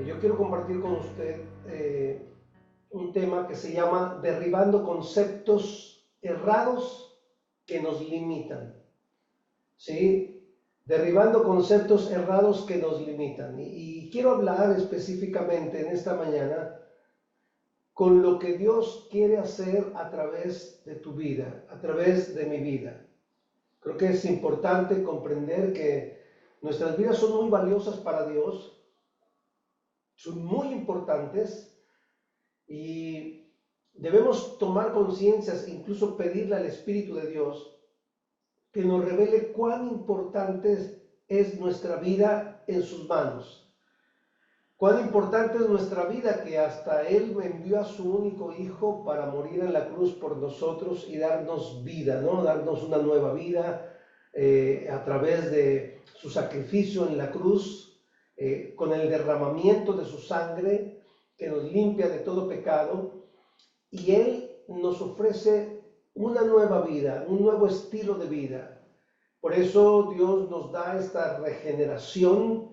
Yo quiero compartir con usted un tema que se llama derribando conceptos errados que nos limitan. ¿Sí? Derribando conceptos errados que nos limitan. Y quiero hablar específicamente en esta mañana con lo que Dios quiere hacer a través de tu vida, a través de mi vida. Creo que es importante comprender que nuestras vidas son muy valiosas para Dios, son muy importantes y debemos tomar conciencia e incluso pedirle al Espíritu de Dios que nos revele cuán importante es nuestra vida en sus manos. Cuán importante es nuestra vida, que hasta Él me envió a su único Hijo para morir en la cruz por nosotros y darnos vida, ¿no? Darnos una nueva vida a través de su sacrificio en la cruz, con el derramamiento de su sangre que nos limpia de todo pecado. Y Él nos ofrece una nueva vida, un nuevo estilo de vida. Por eso Dios nos da esta regeneración,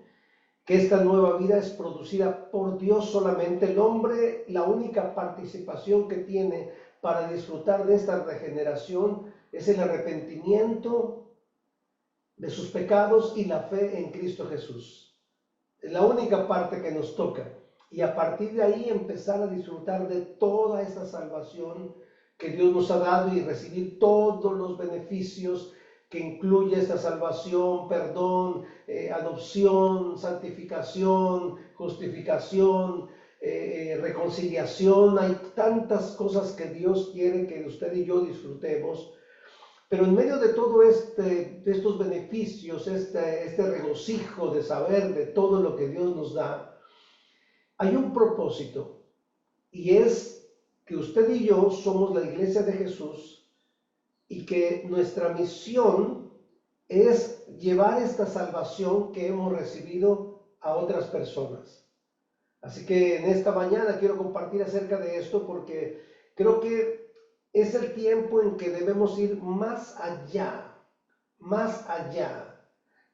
que esta nueva vida es producida por Dios solamente. El hombre, la única participación que tiene para disfrutar de esta regeneración es el arrepentimiento de sus pecados y la fe en Cristo Jesús. Es la única parte que nos toca. Y a partir de ahí empezar a disfrutar de toda esta salvación que Dios nos ha dado y recibir todos los beneficios que incluye esta salvación, perdón, adopción, santificación, justificación, reconciliación. Hay tantas cosas que Dios quiere que usted y yo disfrutemos. Pero en medio de todo de estos beneficios, este regocijo de saber de todo lo que Dios nos da, hay un propósito, y es que usted y yo somos la iglesia de Jesús y que nuestra misión es llevar esta salvación que hemos recibido a otras personas. Así que en esta mañana quiero compartir acerca de esto, porque creo que es el tiempo en que debemos ir más allá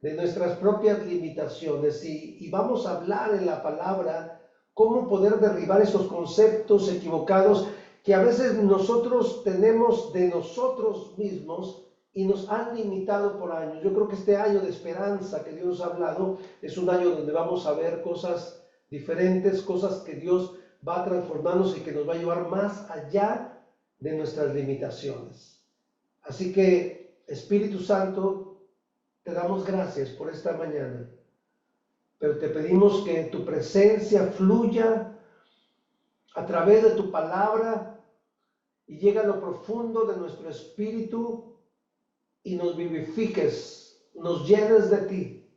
de nuestras propias limitaciones, y vamos a hablar en la palabra cómo poder derribar esos conceptos equivocados que a veces nosotros tenemos de nosotros mismos y nos han limitado por años. Yo creo que este año de esperanza que Dios ha hablado es un año donde vamos a ver cosas diferentes, cosas que Dios va a transformarnos y que nos va a llevar más allá de nuestras limitaciones. Así que, Espíritu Santo, te damos gracias por esta mañana, pero te pedimos que tu presencia fluya a través de tu palabra y llegue a lo profundo de nuestro espíritu y nos vivifiques, nos llenes de ti.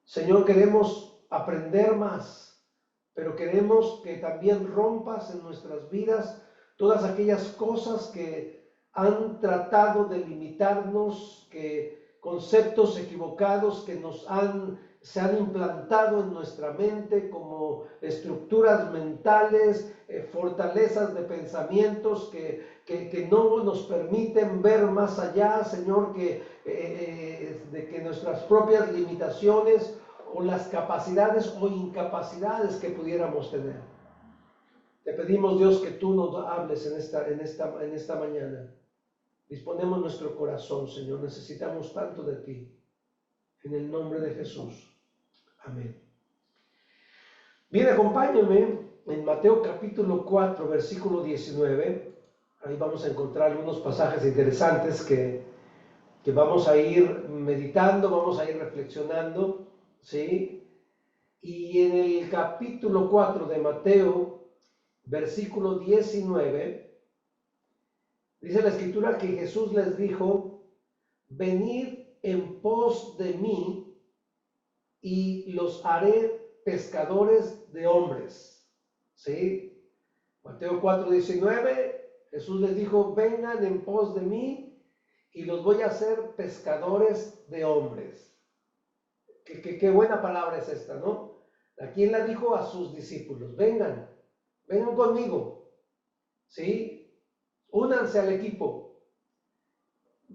Señor, queremos aprender más, pero queremos que también rompas en nuestras vidas todas aquellas cosas que han tratado de limitarnos, que conceptos equivocados que se han implantado en nuestra mente como estructuras mentales, fortalezas de pensamientos que no nos permiten ver más allá, Señor, de que nuestras propias limitaciones o las capacidades o incapacidades que pudiéramos tener. Te pedimos, Dios, que tú nos hables en esta mañana. Disponemos nuestro corazón, Señor, necesitamos tanto de ti. En el nombre de Jesús. Amén. Bien, acompáñenme en Mateo capítulo 4, versículo 19. Ahí vamos a encontrar algunos pasajes interesantes que vamos a ir meditando, vamos a ir reflexionando, ¿sí? Y en el capítulo 4 de Mateo, versículo 19, dice la Escritura que Jesús les dijo: venid en pos de mí y los haré pescadores de hombres. ¿Sí? Mateo 4:19, Jesús les dijo: vengan en pos de mí y los voy a hacer pescadores de hombres. Qué buena palabra es esta, ¿no? ¿A quién la dijo? A sus discípulos. Vengan conmigo, ¿sí? Únanse al equipo.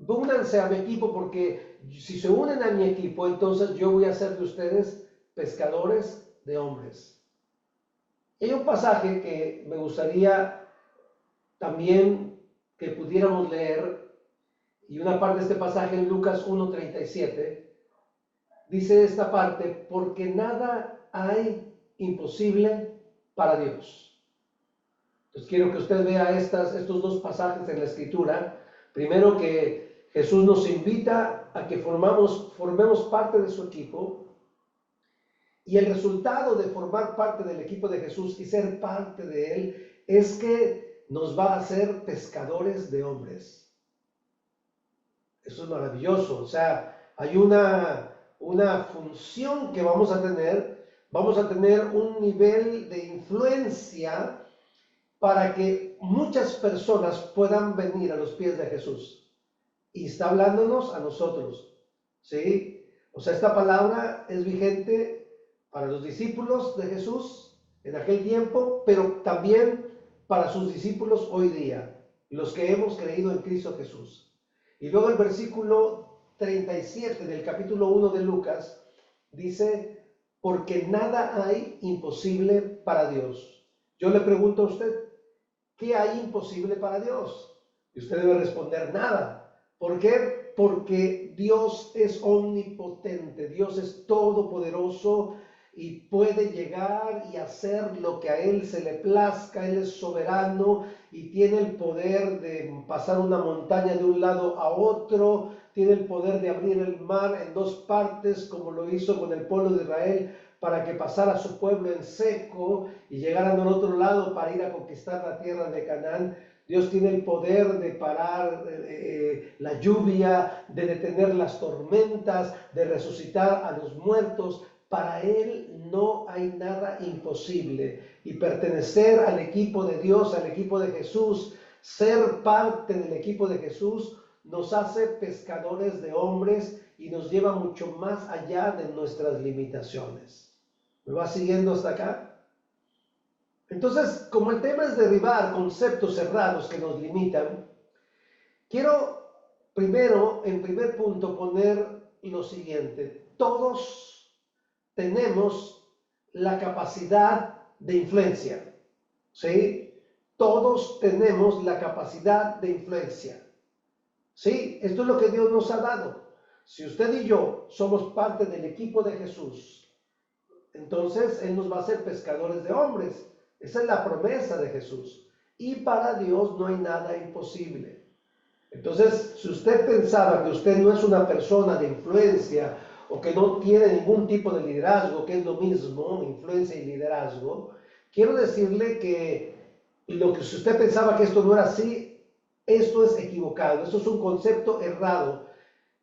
Únanse a mi equipo, porque si se unen a mi equipo, entonces yo voy a hacer de ustedes pescadores de hombres. Hay un pasaje que me gustaría también que pudiéramos leer, y una parte de este pasaje en Lucas 1:37, dice esta parte: porque nada hay imposible para Dios. Entonces quiero que usted vea estos dos pasajes en la Escritura. Primero, que Jesús nos invita a que formemos parte de su equipo, y el resultado de formar parte del equipo de Jesús y ser parte de él es que nos va a hacer pescadores de hombres. Eso es maravilloso. O sea, hay una función que vamos a tener un nivel de influencia para que muchas personas puedan venir a los pies de Jesús. Y está hablándonos a nosotros, ¿sí? O sea, esta palabra es vigente para los discípulos de Jesús en aquel tiempo, pero también para sus discípulos hoy día, los que hemos creído en Cristo Jesús. Y luego el versículo 37 del capítulo 1 de Lucas dice: porque nada hay imposible para Dios. Yo le pregunto a usted, ¿qué hay imposible para Dios? Y usted debe responder: nada. ¿Por qué? Porque Dios es omnipotente, Dios es todopoderoso y puede llegar y hacer lo que a Él se le plazca. Él es soberano y tiene el poder de pasar una montaña de un lado a otro, tiene el poder de abrir el mar en dos partes, como lo hizo con el pueblo de Israel, para que pasara su pueblo en seco y llegaran al otro lado para ir a conquistar la tierra de Canaán. Dios tiene el poder de parar la lluvia, de detener las tormentas, de resucitar a los muertos. Para Él no hay nada imposible. Y pertenecer al equipo de Dios, al equipo de Jesús, ser parte del equipo de Jesús, nos hace pescadores de hombres y nos lleva mucho más allá de nuestras limitaciones. ¿Me va siguiendo hasta acá? Entonces, como el tema es derribar conceptos cerrados que nos limitan, quiero primero, en primer punto, poner lo siguiente: todos tenemos la capacidad de influencia, ¿sí? Todos tenemos la capacidad de influencia, ¿sí? Esto es lo que Dios nos ha dado. Si usted y yo somos parte del equipo de Jesús, entonces Él nos va a hacer pescadores de hombres. Esa es la promesa de Jesús. Y para Dios no hay nada imposible. Entonces, si usted pensaba que usted no es una persona de influencia, o que no tiene ningún tipo de liderazgo, que es lo mismo, influencia y liderazgo, quiero decirle que si usted pensaba que esto no era así, esto es equivocado. Esto es un concepto errado,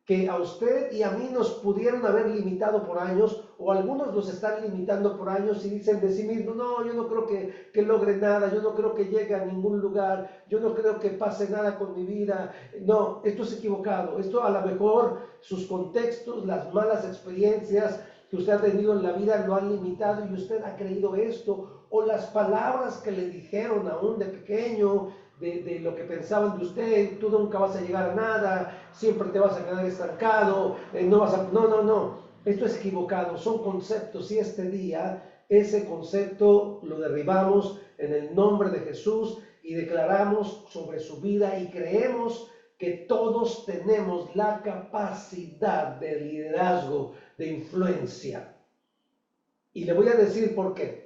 que a usted y a mí nos pudieron haber limitado por años, o algunos nos están limitando por años y dicen de sí mismos: no, yo no creo que logre nada, yo no creo que llegue a ningún lugar, yo no creo que pase nada con mi vida. No, esto es equivocado. Esto, a lo mejor sus contextos, las malas experiencias que usted ha tenido en la vida lo han limitado y usted ha creído esto, o las palabras que le dijeron aún de pequeño, de lo que pensaban de usted: tú nunca vas a llegar a nada, siempre te vas a quedar estancado, no, esto es equivocado. Son conceptos, y este día ese concepto lo derribamos en el nombre de Jesús y declaramos sobre su vida y creemos que todos tenemos la capacidad de liderazgo, de influencia. Y le voy a decir por qué.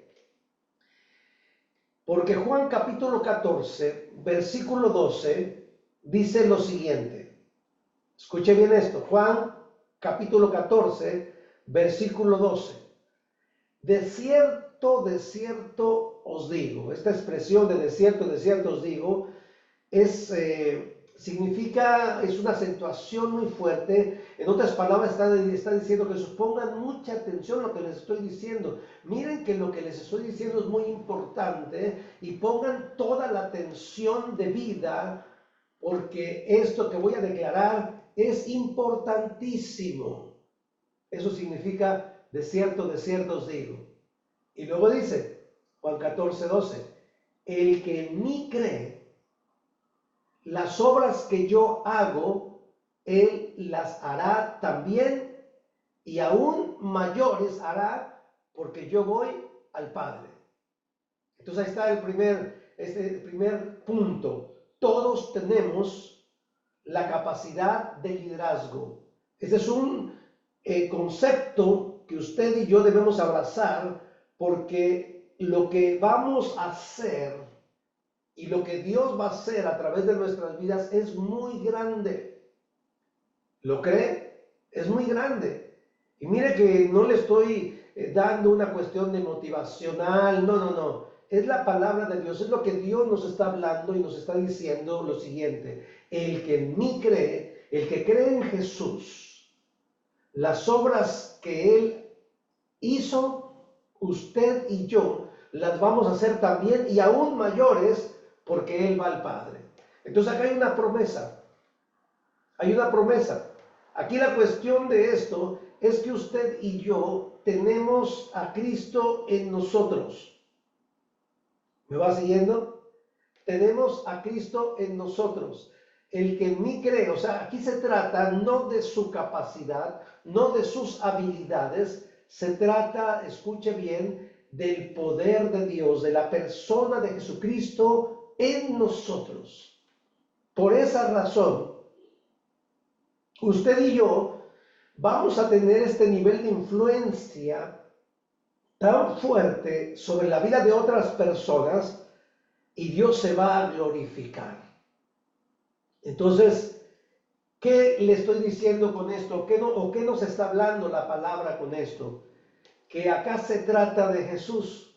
Porque Juan capítulo 14, versículo 12, dice lo siguiente. Escuche bien esto. Juan capítulo 14, versículo 12. De cierto os digo. Esta expresión de cierto os digo significa, es una acentuación muy fuerte. En otras palabras, está diciendo que pongan mucha atención a lo que les estoy diciendo. Miren que lo que les estoy diciendo es muy importante y pongan toda la atención debida, porque esto que voy a declarar es importantísimo. Eso significa de cierto os digo. Y luego dice, Juan 14, 12, el que en mí cree, las obras que yo hago, Él las hará también, y aún mayores hará, porque yo voy al Padre. Entonces ahí está el primer punto. Todos tenemos la capacidad de liderazgo. Este es un concepto que usted y yo debemos abrazar, porque lo que vamos a hacer y lo que Dios va a hacer a través de nuestras vidas es muy grande. ¿Lo cree? Es muy grande. Y mire que no le estoy dando una cuestión de motivacional, no. Es la palabra de Dios, es lo que Dios nos está hablando y nos está diciendo lo siguiente: el que en mí cree, el que cree en Jesús, las obras que Él hizo, usted y yo las vamos a hacer también, y aún mayores, porque Él va al Padre. Entonces acá hay una promesa, hay una promesa. Aquí la cuestión de esto es que usted y yo tenemos a Cristo en nosotros. ¿Me va siguiendo? Tenemos a Cristo en nosotros. El que en mí cree, o sea, aquí se trata no de su capacidad, no de sus habilidades, se trata, escuche bien, del poder de Dios, de la persona de Jesucristo en nosotros. Por esa razón, usted y yo vamos a tener este nivel de influencia tan fuerte sobre la vida de otras personas, y Dios se va a glorificar. Entonces, ¿qué le estoy diciendo con esto? ¿Qué nos está hablando la palabra con esto? Que acá se trata de Jesús,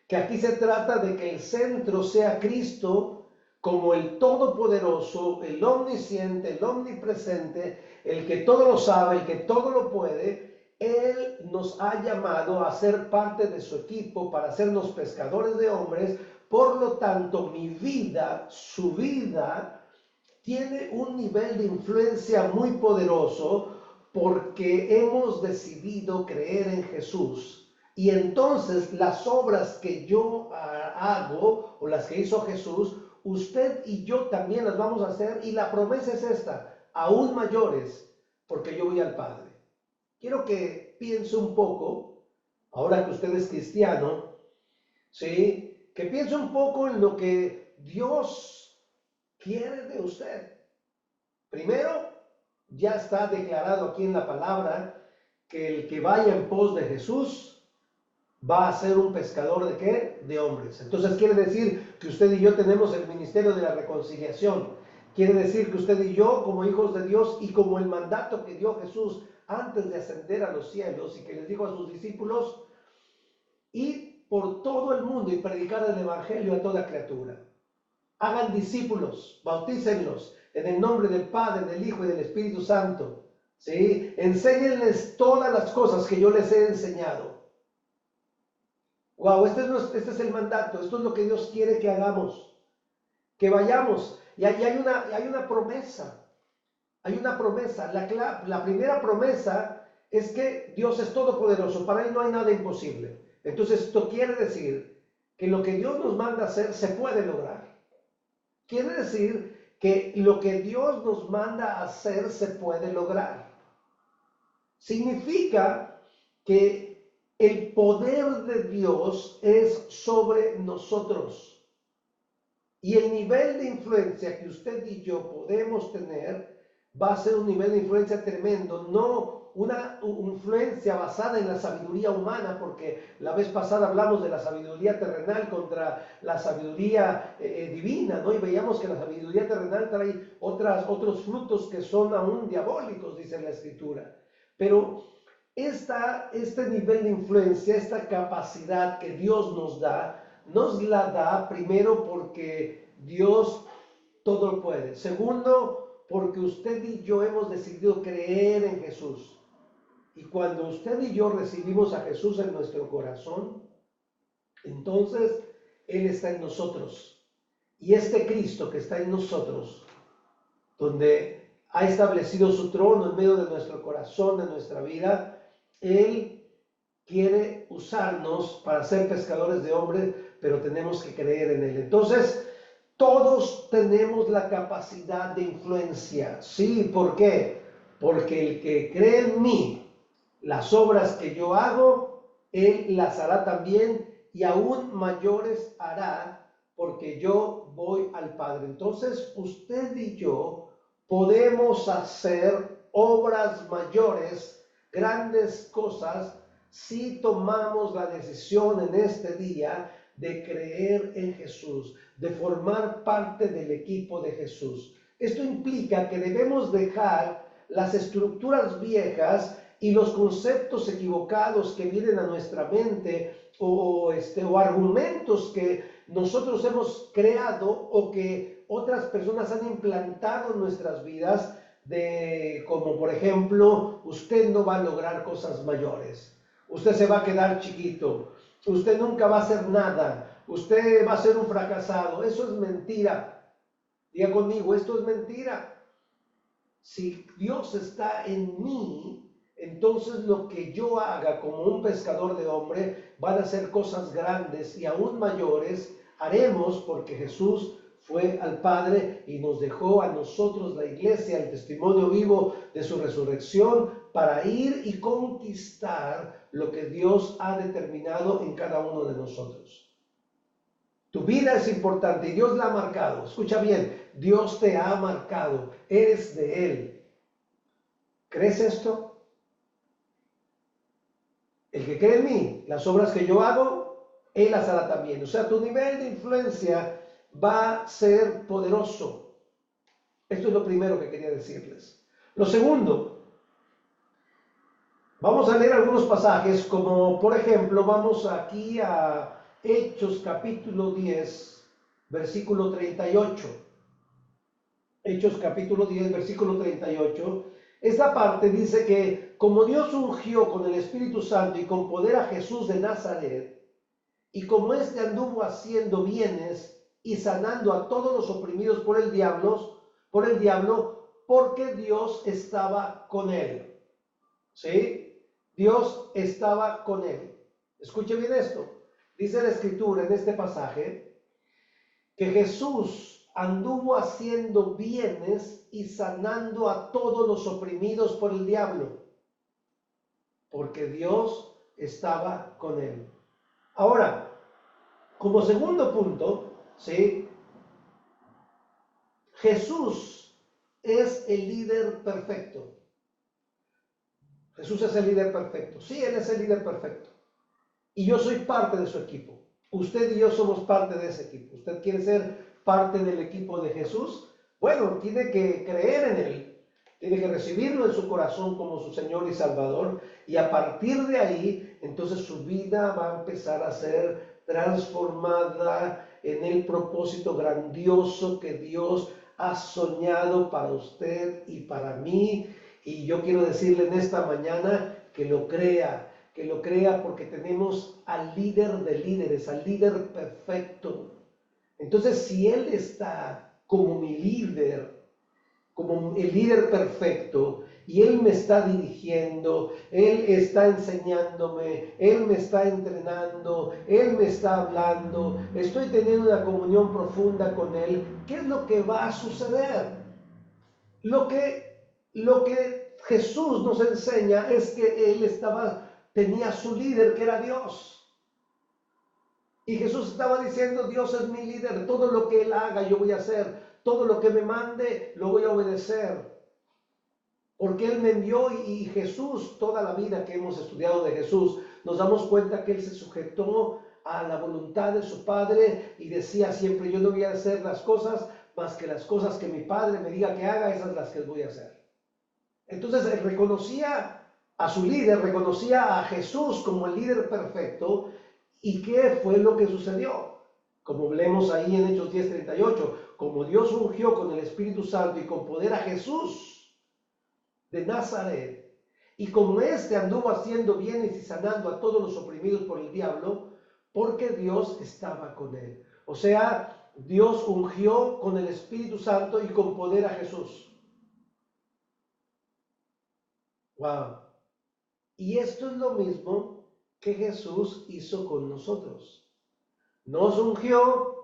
que aquí se trata de que el centro sea Cristo como el Todopoderoso, el Omnisciente, el Omnipresente, el que todo lo sabe, el que todo lo puede. Él nos ha llamado a ser parte de su equipo para hacernos pescadores de hombres. Por lo tanto, mi vida, su vida, tiene un nivel de influencia muy poderoso, porque hemos decidido creer en Jesús. Y entonces las obras que yo hago, o las que hizo Jesús, usted y yo también las vamos a hacer. Y la promesa es esta: aún mayores, porque yo voy al Padre. Quiero que piense un poco, ahora que usted es cristiano, ¿sí? Que piense un poco en lo que Dios quiere de usted. Primero, ya está declarado aquí en la palabra que el que vaya en pos de Jesús va a ser un pescador ¿de qué? De hombres. Entonces quiere decir que usted y yo tenemos el ministerio de la reconciliación. Quiere decir que usted y yo, como hijos de Dios, y como el mandato que dio Jesús antes de ascender a los cielos, y que les dijo a sus discípulos: id por todo el mundo y predicar el evangelio a toda criatura. Hagan discípulos, bautícenlos en el nombre del Padre, del Hijo y del Espíritu Santo. ¿Sí? Enséñenles todas las cosas que yo les he enseñado. Wow, este es el mandato, esto es lo que Dios quiere que hagamos, que vayamos. Y hay una promesa, hay una promesa. La primera promesa es que Dios es todopoderoso, para Él no hay nada imposible. Entonces esto quiere decir que lo que Dios nos manda hacer se puede lograr. Quiere decir que lo que Dios nos manda a hacer se puede lograr. Significa que el poder de Dios es sobre nosotros. Y el nivel de influencia que usted y yo podemos tener va a ser un nivel de influencia tremendo, no una influencia basada en la sabiduría humana, porque la vez pasada hablamos de la sabiduría terrenal contra la sabiduría divina, ¿no? Y veíamos que la sabiduría terrenal trae otros frutos que son aún diabólicos, dice la Escritura. Pero este nivel de influencia, esta capacidad que Dios nos la da primero porque Dios todo lo puede. Segundo, porque usted y yo hemos decidido creer en Jesús. Y cuando usted y yo recibimos a Jesús en nuestro corazón, entonces Él está en nosotros. Y este Cristo que está en nosotros, donde ha establecido su trono en medio de nuestro corazón, de nuestra vida, Él quiere usarnos para ser pescadores de hombres, pero tenemos que creer en Él. Entonces, todos tenemos la capacidad de influencia. ¿Sí? ¿Por qué? Porque el que cree en mí, las obras que yo hago, Él las hará también y aún mayores hará, porque yo voy al Padre. Entonces usted y yo podemos hacer obras mayores, grandes cosas, si tomamos la decisión en este día de creer en Jesús, de formar parte del equipo de Jesús. Esto implica que debemos dejar las estructuras viejas y los conceptos equivocados que vienen a nuestra mente o argumentos que nosotros hemos creado o que otras personas han implantado en nuestras vidas, como por ejemplo, usted no va a lograr cosas mayores, usted se va a quedar chiquito, usted nunca va a hacer nada, usted va a ser un fracasado. Eso es mentira. Diga conmigo, esto es mentira. Si Dios está en mí, entonces lo que yo haga como un pescador de hombre van a ser cosas grandes y aún mayores haremos, porque Jesús fue al Padre y nos dejó a nosotros, la iglesia, el testimonio vivo de su resurrección, para ir y conquistar lo que Dios ha determinado en cada uno de nosotros. Tu vida es importante y Dios la ha marcado. Escucha bien, Dios te ha marcado, eres de Él. ¿Crees esto? El que cree en mí, las obras que yo hago, Él las hará también. O sea, tu nivel de influencia va a ser poderoso. Esto es lo primero que quería decirles. Lo segundo, vamos a leer algunos pasajes, como por ejemplo, vamos aquí a Hechos capítulo 10, versículo 38. Hechos capítulo 10, versículo 38. Esta parte dice que como Dios ungió con el Espíritu Santo y con poder a Jesús de Nazaret, y como éste anduvo haciendo bienes y sanando a todos los oprimidos por el diablo, porque Dios estaba con él. ¿Sí? Dios estaba con él. Escuche bien esto. Dice la Escritura en este pasaje que Jesús anduvo haciendo bienes y sanando a todos los oprimidos por el diablo, porque Dios estaba con él. Ahora, como segundo punto, ¿sí? Jesús es el líder perfecto. Jesús es el líder perfecto. Sí, Él es el líder perfecto. Y yo soy parte de su equipo. Usted y yo somos parte de ese equipo. ¿Usted quiere ser parte del equipo de Jesús? Bueno, tiene que creer en Él. Tiene que recibirlo en su corazón como su Señor y Salvador. Y a partir de ahí, entonces su vida va a empezar a ser transformada en el propósito grandioso que Dios ha soñado para usted y para mí. Y yo quiero decirle en esta mañana que lo crea porque tenemos al líder de líderes, al líder perfecto. Entonces, si Él está como mi líder, como el líder perfecto, y Él me está dirigiendo, Él está enseñándome, Él me está entrenando, Él me está hablando, estoy teniendo una comunión profunda con Él, ¿qué es lo que va a suceder? Lo que Jesús nos enseña es que Él tenía su líder, que era Dios. Y Jesús estaba diciendo, Dios es mi líder, todo lo que Él haga yo voy a hacer, todo lo que me mande lo voy a obedecer. Porque Él me envió y Jesús, toda la vida que hemos estudiado de Jesús, nos damos cuenta que Él se sujetó a la voluntad de su Padre y decía siempre, yo no voy a hacer las cosas más que las cosas que mi Padre me diga que haga, esas las que voy a hacer. Entonces Él reconocía a su líder, reconocía a Jesús como el líder perfecto. ¿Y qué fue lo que sucedió? Como leemos ahí en Hechos 10:38, como Dios ungió con el Espíritu Santo y con poder a Jesús de Nazaret, y como éste anduvo haciendo bienes y sanando a todos los oprimidos por el diablo, porque Dios estaba con él. O sea, Dios ungió con el Espíritu Santo y con poder a Jesús. Wow. Y esto es lo mismo que Jesús hizo con nosotros. Nos ungió,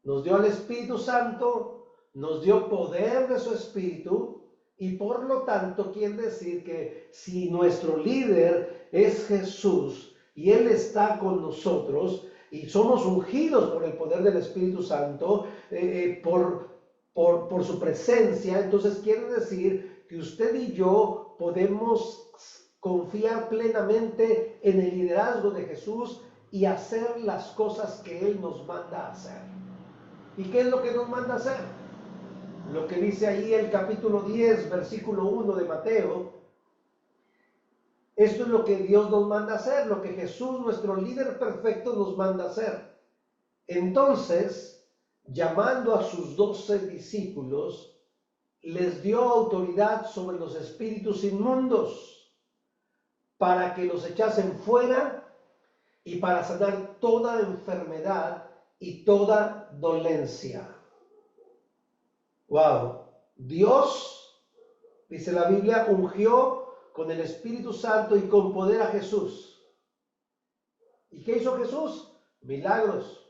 nos dio el Espíritu Santo, nos dio poder de su Espíritu, y por lo tanto quiere decir que si nuestro líder es Jesús y Él está con nosotros y somos ungidos por el poder del Espíritu Santo, por su presencia, entonces quiere decir que usted y yo podemos confiar plenamente en el liderazgo de Jesús y hacer las cosas que Él nos manda a hacer. ¿Y qué es lo que nos manda a hacer? Lo que dice ahí el capítulo 10, versículo 1 de Mateo. Esto es lo que Dios nos manda a hacer, lo que Jesús, nuestro líder perfecto, nos manda a hacer. Entonces, llamando a sus 12 discípulos, les dio autoridad sobre los espíritus inmundos para que los echasen fuera y para sanar toda enfermedad y toda dolencia. Wow, Dios, dice la Biblia, ungió con el Espíritu Santo y con poder a Jesús. ¿Y qué hizo Jesús? Milagros.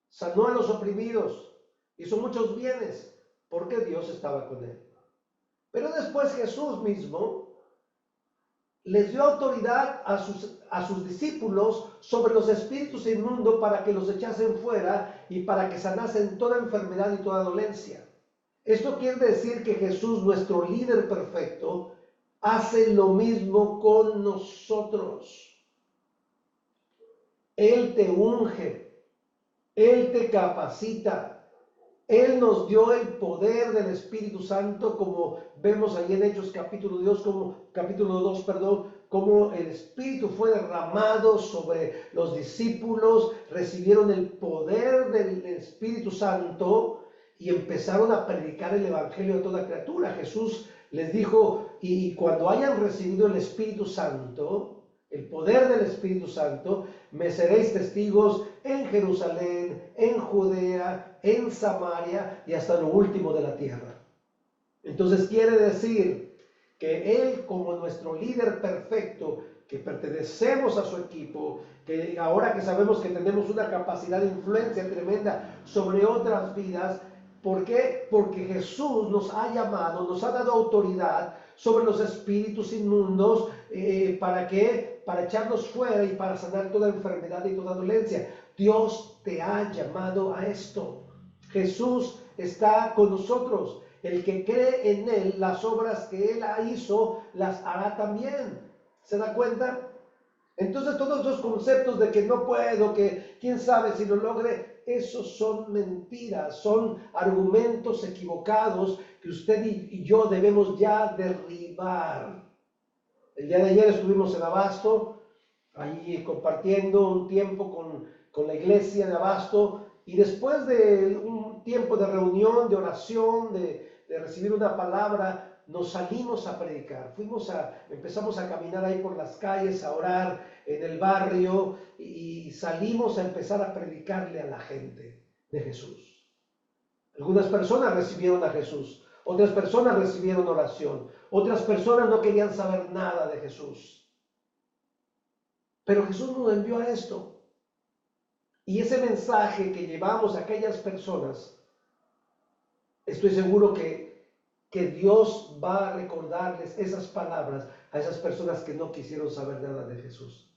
Sanó a los oprimidos, hizo muchos bienes, porque Dios estaba con él. Pero después Jesús mismo les dio autoridad a sus discípulos sobre los espíritus inmundos para que los echasen fuera y para que sanasen toda enfermedad y toda dolencia. Esto quiere decir que Jesús, nuestro líder perfecto, hace lo mismo con nosotros. Él te unge, Él te capacita, Él nos dio el poder del Espíritu Santo, como vemos ahí en Hechos capítulo 2, como el Espíritu fue derramado sobre los discípulos, recibieron el poder del Espíritu Santo y empezaron a predicar el Evangelio a toda criatura. Jesús les dijo, y cuando hayan recibido el Espíritu Santo, el poder del Espíritu Santo, me seréis testigos en Jerusalén, en Judea, en Samaria y hasta lo último de la tierra. Entonces quiere decir que Él, como nuestro líder perfecto, que pertenecemos a su equipo, que ahora que sabemos que tenemos una capacidad de influencia tremenda sobre otras vidas, ¿por qué? Porque Jesús nos ha llamado, nos ha dado autoridad sobre los espíritus inmundos, ¿para qué? Para echarlos fuera y para sanar toda enfermedad y toda dolencia. Dios te ha llamado a esto. Jesús está con nosotros. El que cree en Él, las obras que Él hizo, las hará también. ¿Se da cuenta? Entonces todos esos conceptos de que no puedo, que quién sabe si lo logre, esos son mentiras, son argumentos equivocados que usted y yo debemos ya derribar. El día de ayer estuvimos en Abasto, ahí compartiendo un tiempo con la iglesia de Abasto, y después de un tiempo de reunión, de oración, de recibir una palabra, nos salimos a predicar. Empezamos a caminar ahí por las calles, a orar en el barrio, y salimos a empezar a predicarle a la gente de Jesús. Algunas personas recibieron a Jesús, otras personas recibieron oración, otras personas no querían saber nada de Jesús. Pero Jesús nos envió a esto. Y ese mensaje que llevamos a aquellas personas, estoy seguro que Dios va a recordarles esas palabras a esas personas que no quisieron saber nada de Jesús.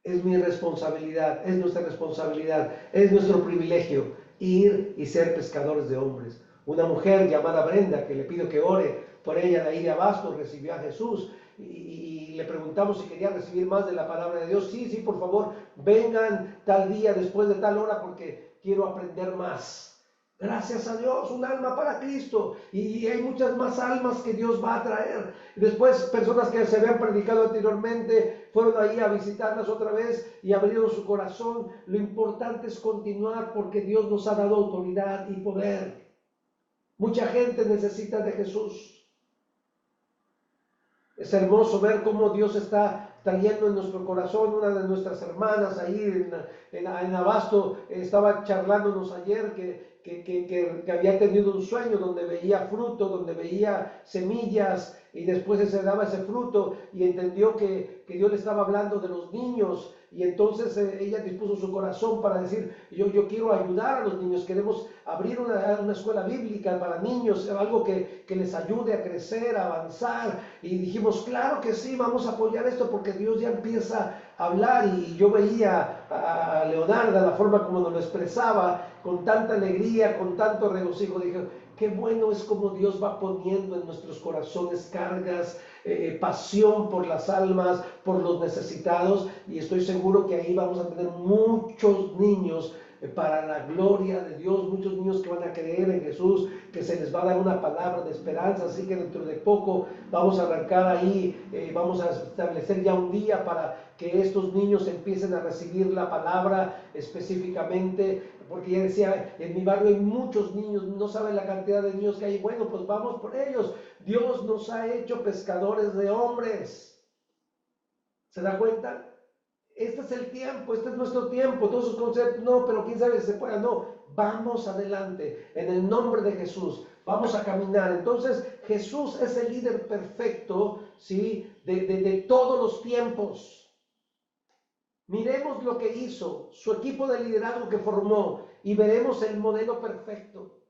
Es mi responsabilidad, es nuestra responsabilidad, es nuestro privilegio ir y ser pescadores de hombres. Una mujer llamada Brenda, que le pido que ore por ella, de ahí de Abasto, recibió a Jesús y le preguntamos si quería recibir más de la palabra de Dios. Sí, por favor, vengan tal día después de tal hora porque quiero aprender más. Gracias a Dios, un alma para Cristo, y hay muchas más almas que Dios va a traer. Después, personas que se habían predicado anteriormente fueron ahí a visitarlas otra vez y abrieron su corazón. Lo importante es continuar porque Dios nos ha dado autoridad y poder. Mucha gente necesita de Jesús. Es hermoso ver cómo Dios está trayendo en nuestro corazón. Una de nuestras hermanas ahí en Abasto estaba charlándonos ayer que había tenido un sueño donde veía fruto, donde veía semillas, y después se daba ese fruto y entendió que Dios le estaba hablando de los niños, y entonces ella dispuso su corazón para decir, yo quiero ayudar a los niños, queremos abrir una escuela bíblica para niños, algo que les ayude a crecer, a avanzar, y dijimos, claro que sí, vamos a apoyar esto porque Dios ya empieza hablar y yo veía a Leonardo, la forma como nos lo expresaba, con tanta alegría, con tanto regocijo, dije, qué bueno es como Dios va poniendo en nuestros corazones cargas, pasión por las almas, por los necesitados, y estoy seguro que ahí vamos a tener muchos niños para la gloria de Dios, muchos niños que van a creer en Jesús, que se les va a dar una palabra de esperanza. Así que dentro de poco vamos a arrancar ahí, vamos a establecer ya un día para que estos niños empiecen a recibir la palabra específicamente, porque ya decía, en mi barrio hay muchos niños, no saben la cantidad de niños que hay. Bueno, pues vamos por ellos. Dios nos ha hecho pescadores de hombres. ¿Se da cuenta? Este es el tiempo, este es nuestro tiempo. Todos esos conceptos, no, pero quién sabe si se pueda. No, vamos adelante en el nombre de Jesús. Vamos a caminar. Entonces, Jesús es el líder perfecto, ¿sí? De todos los tiempos. Miremos lo que hizo, su equipo de liderazgo que formó, y veremos el modelo perfecto.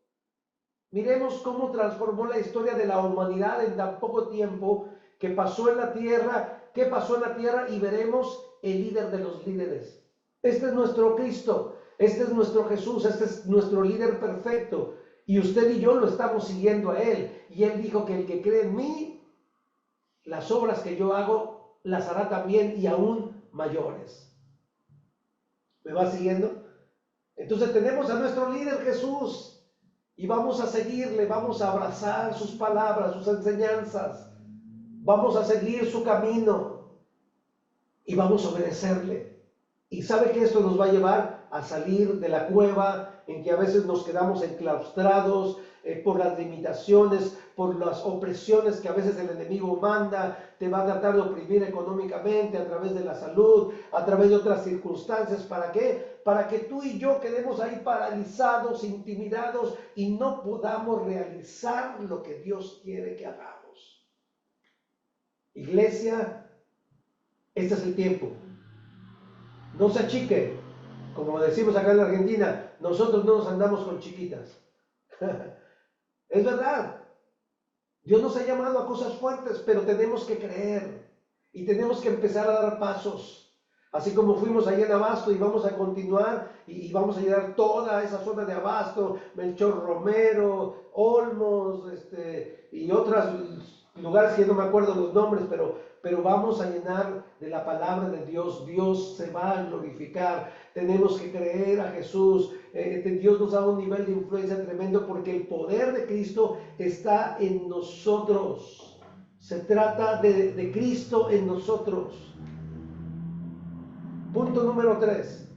Miremos cómo transformó la historia de la humanidad en tan poco tiempo que pasó en la tierra, qué pasó en la tierra, y veremos el líder de los líderes. Este es nuestro Cristo, este es nuestro Jesús, este es nuestro líder perfecto, y usted y yo lo estamos siguiendo a Él. Y Él dijo que el que cree en mí, las obras que yo hago, las hará también y aún mayores. ¿Me va siguiendo? Entonces tenemos a nuestro líder Jesús y vamos a seguirle, vamos a abrazar sus palabras, sus enseñanzas, vamos a seguir su camino y vamos a obedecerle. Y sabe que esto nos va a llevar a salir de la cueva en que a veces nos quedamos enclaustrados por las limitaciones, por las opresiones que a veces el enemigo manda. Te va a tratar de oprimir económicamente a través de la salud, a través de otras circunstancias. ¿Para qué? Para que tú y yo quedemos ahí paralizados, intimidados y no podamos realizar lo que Dios quiere que hagamos. Iglesia, este es el tiempo. No se achique, como decimos acá en la Argentina, nosotros no nos andamos con chiquitas. Es verdad, Dios nos ha llamado a cosas fuertes, pero tenemos que creer y tenemos que empezar a dar pasos. Así como fuimos allá en Abasto y vamos a continuar y vamos a llegar toda esa zona de Abasto, Melchor Romero, Olmos, y otros lugares que no me acuerdo los nombres, pero vamos a llenar de la palabra de Dios. Dios se va a glorificar. Tenemos que creer a Jesús. Dios nos da un nivel de influencia tremendo porque el poder de Cristo está en nosotros. Se trata de Cristo en nosotros. Punto número 3.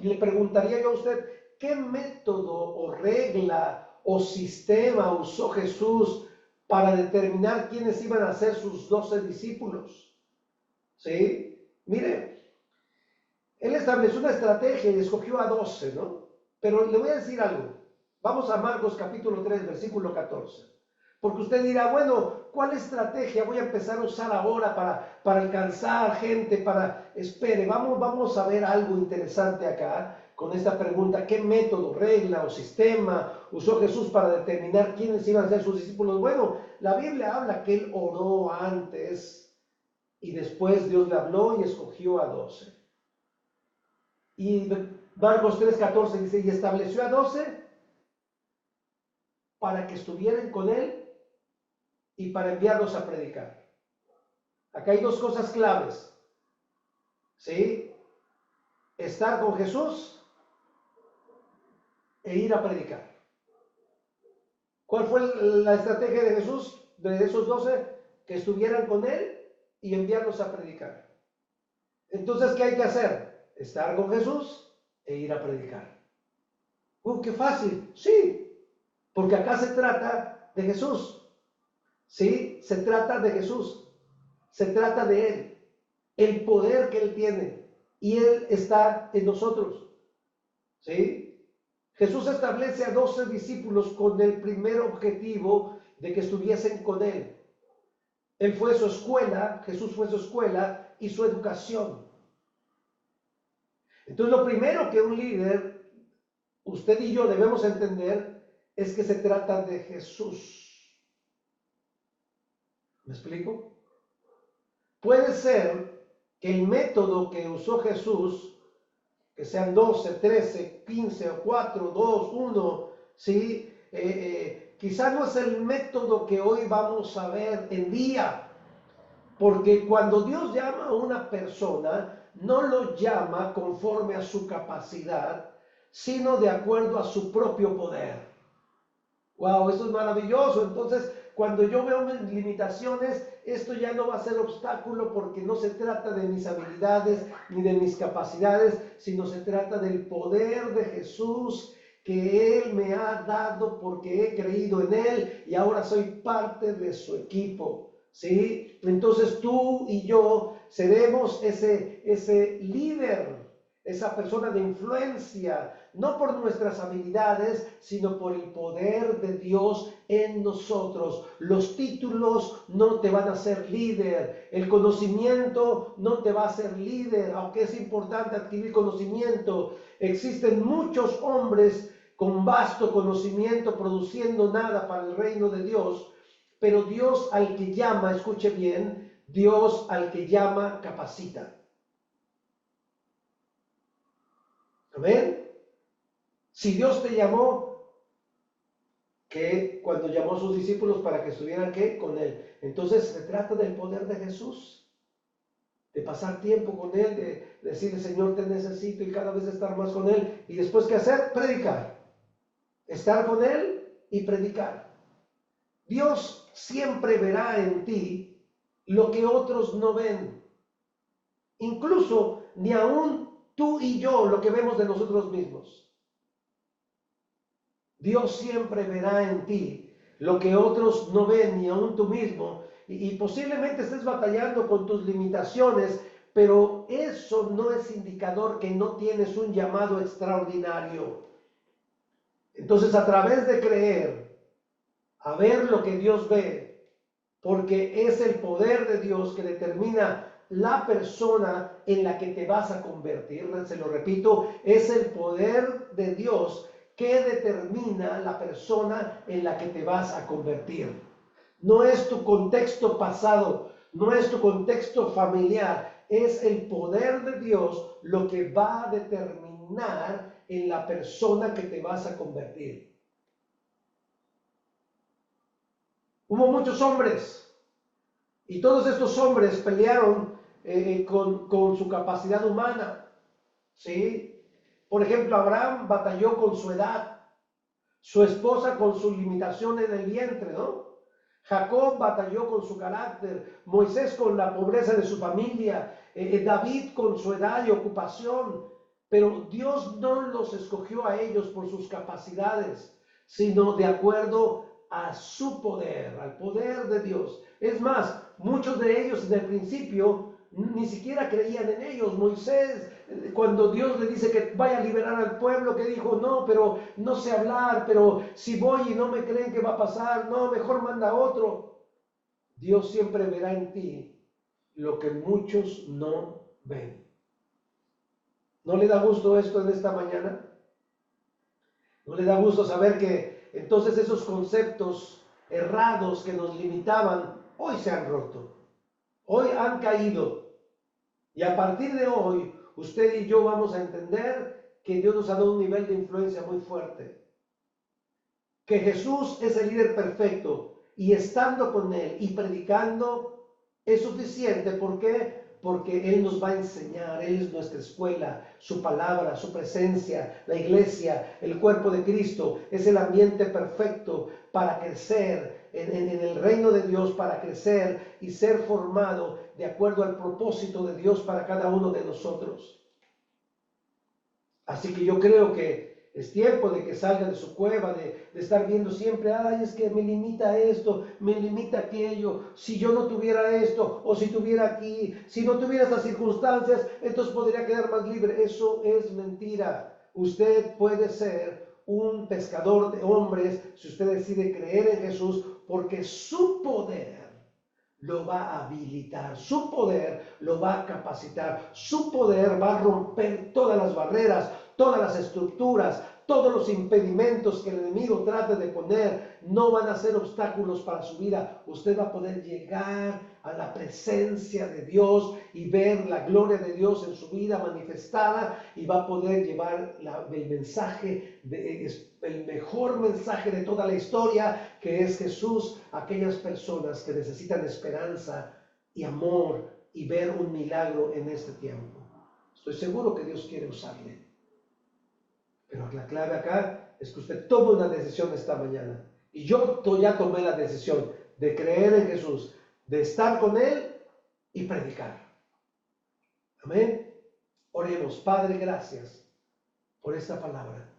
Le preguntaría yo a usted, ¿qué método o regla o sistema usó Jesús para determinar quiénes iban a ser sus 12 discípulos? ¿Sí? Mire, Él estableció una estrategia y escogió a 12, ¿no? Pero le voy a decir algo. Vamos a Marcos capítulo 3, versículo 14. Porque usted dirá, bueno, ¿cuál estrategia voy a empezar a usar ahora para alcanzar gente? Espere, vamos a ver algo interesante acá con esta pregunta. ¿Qué método, regla o sistema usó Jesús para determinar quiénes iban a ser sus discípulos? Bueno, la Biblia habla que Él oró antes y después Dios le habló y escogió a 12. Y Marcos 3:14 dice, y estableció a 12 para que estuvieran con Él y para enviarlos a predicar. Acá hay dos cosas claves, ¿sí? Estar con Jesús e ir a predicar. ¿Cuál fue la estrategia de Jesús, de esos 12? Que estuvieran con Él y enviarlos a predicar. Entonces, ¿qué hay que hacer? Estar con Jesús e ir a predicar. ¡Qué fácil! Sí, porque acá se trata de Jesús. ¿Sí? Se trata de Jesús, se trata de Él, el poder que Él tiene, y Él está en nosotros. ¿Sí? Jesús establece a 12 discípulos con el primer objetivo de que estuviesen con Él. Él fue su escuela, Jesús fue su escuela y su educación. Entonces lo primero que un líder, usted y yo debemos entender, es que se trata de Jesús. ¿Me explico? Puede ser que el método que usó Jesús, que sean 12, 13, 15 o 4, 2, 1, ¿sí? Quizá no es el método que hoy vamos a ver en día, porque cuando Dios llama a una persona, no lo llama conforme a su capacidad, sino de acuerdo a su propio poder. Wow, esto es maravilloso. Entonces, cuando yo veo mis limitaciones, esto ya no va a ser obstáculo porque no se trata de mis habilidades ni de mis capacidades, sino se trata del poder de Jesús que Él me ha dado porque he creído en Él y ahora soy parte de su equipo. ¿Sí? Entonces tú y yo seremos ese líder, esa persona de influencia, no por nuestras habilidades, sino por el poder de Dios en nosotros. Los títulos no te van a hacer líder, el conocimiento no te va a hacer líder, aunque es importante adquirir conocimiento. Existen muchos hombres con vasto conocimiento produciendo nada para el reino de Dios, pero Dios al que llama, escuche bien, Dios al que llama capacita. Amén. Si Dios te llamó, que cuando llamó a sus discípulos para que estuvieran ¿qué? Con Él. Entonces se trata del poder de Jesús, de pasar tiempo con Él, de decirle, Señor, te necesito y cada vez estar más con Él. Y después, ¿qué hacer? Predicar. Estar con Él y predicar. Dios siempre verá en ti lo que otros no ven. Incluso ni aún tú y yo lo que vemos de nosotros mismos. Dios siempre verá en ti lo que otros no ven, ni aún tú mismo. Y posiblemente estés batallando con tus limitaciones, pero eso no es indicador que no tienes un llamado extraordinario. Entonces, a través de creer, a ver lo que Dios ve, porque es el poder de Dios que determina la persona en la que te vas a convertir. Se lo repito, es el poder de Dios que determina la persona en la que te vas a convertir. No es tu contexto pasado, no es tu contexto familiar, es el poder de Dios lo que va a determinar en la persona que te vas a convertir. Hubo muchos hombres y todos estos hombres pelearon con su capacidad humana, ¿sí? Por ejemplo, Abraham batalló con su edad, su esposa con su limitación en el vientre, ¿no? Jacob batalló con su carácter, Moisés con la pobreza de su familia, David con su edad y ocupación, pero Dios no los escogió a ellos por sus capacidades, sino de acuerdo a su poder, al poder de Dios. Es más, muchos de ellos en el principio ni siquiera creían en ellos. Moisés, cuando Dios le dice que vaya a liberar al pueblo, que dijo, no, pero no sé hablar, pero si voy y no me creen, ¿qué va a pasar? No, mejor manda a otro. Dios siempre verá en ti lo que muchos no ven. ¿No le da gusto esto en esta mañana? ¿No le da gusto saber que entonces esos conceptos errados que nos limitaban, hoy se han roto, hoy han caído? Y a partir de hoy, usted y yo vamos a entender que Dios nos ha dado un nivel de influencia muy fuerte. Que Jesús es el líder perfecto y estando con Él y predicando es suficiente. ¿Por qué? Porque Él nos va a enseñar, Él es nuestra escuela, su palabra, su presencia, la iglesia, el cuerpo de Cristo, es el ambiente perfecto para crecer en el reino de Dios, para crecer y ser formado de acuerdo al propósito de Dios para cada uno de nosotros. Así que yo creo que es tiempo de que salga de su cueva, de estar viendo siempre, ay, es que me limita esto, me limita aquello, si yo no tuviera esto, o si tuviera aquí, si no tuviera estas circunstancias, entonces podría quedar más libre. Eso es mentira. Usted puede ser un pescador de hombres si usted decide creer en Jesús, porque su poder lo va a habilitar, su poder lo va a capacitar, su poder va a romper todas las barreras, todas las estructuras, Todos los impedimentos que el enemigo trate de poner no van a ser obstáculos para su vida. Usted va a poder llegar a la presencia de Dios y ver la gloria de Dios en su vida manifestada, y va a poder llevar el mensaje, el mejor mensaje de toda la historia, que es Jesús, a aquellas personas que necesitan esperanza y amor y ver un milagro en este tiempo. Estoy seguro que Dios quiere usarle. Pero la clave acá es que usted tome una decisión esta mañana. Y yo ya tomé la decisión de creer en Jesús, de estar con Él y predicar. Amén. Oremos. Padre, gracias por esta palabra.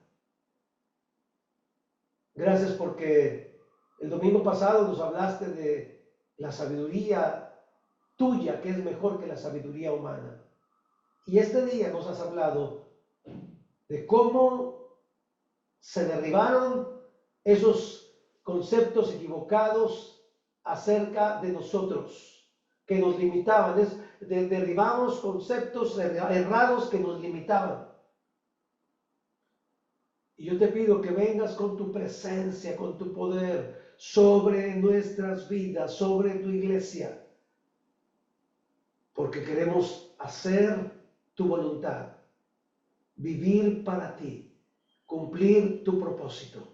Gracias porque el domingo pasado nos hablaste de la sabiduría tuya, que es mejor que la sabiduría humana. Y este día nos has hablado de cómo se derribaron esos conceptos equivocados acerca de nosotros, que nos limitaban. Derribamos conceptos errados que nos limitaban. Y yo te pido que vengas con tu presencia, con tu poder sobre nuestras vidas, sobre tu iglesia, porque queremos hacer tu voluntad, vivir para ti, cumplir tu propósito.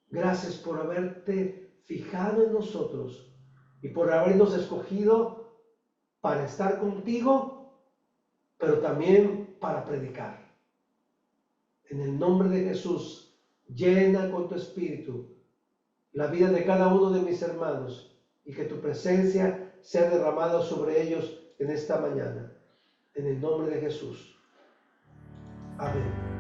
Gracias por haberte fijado en nosotros y por habernos escogido para estar contigo, pero también para predicar. En el nombre de Jesús, llena con tu espíritu la vida de cada uno de mis hermanos y que tu presencia sea derramada sobre ellos en esta mañana. En el nombre de Jesús. Amén.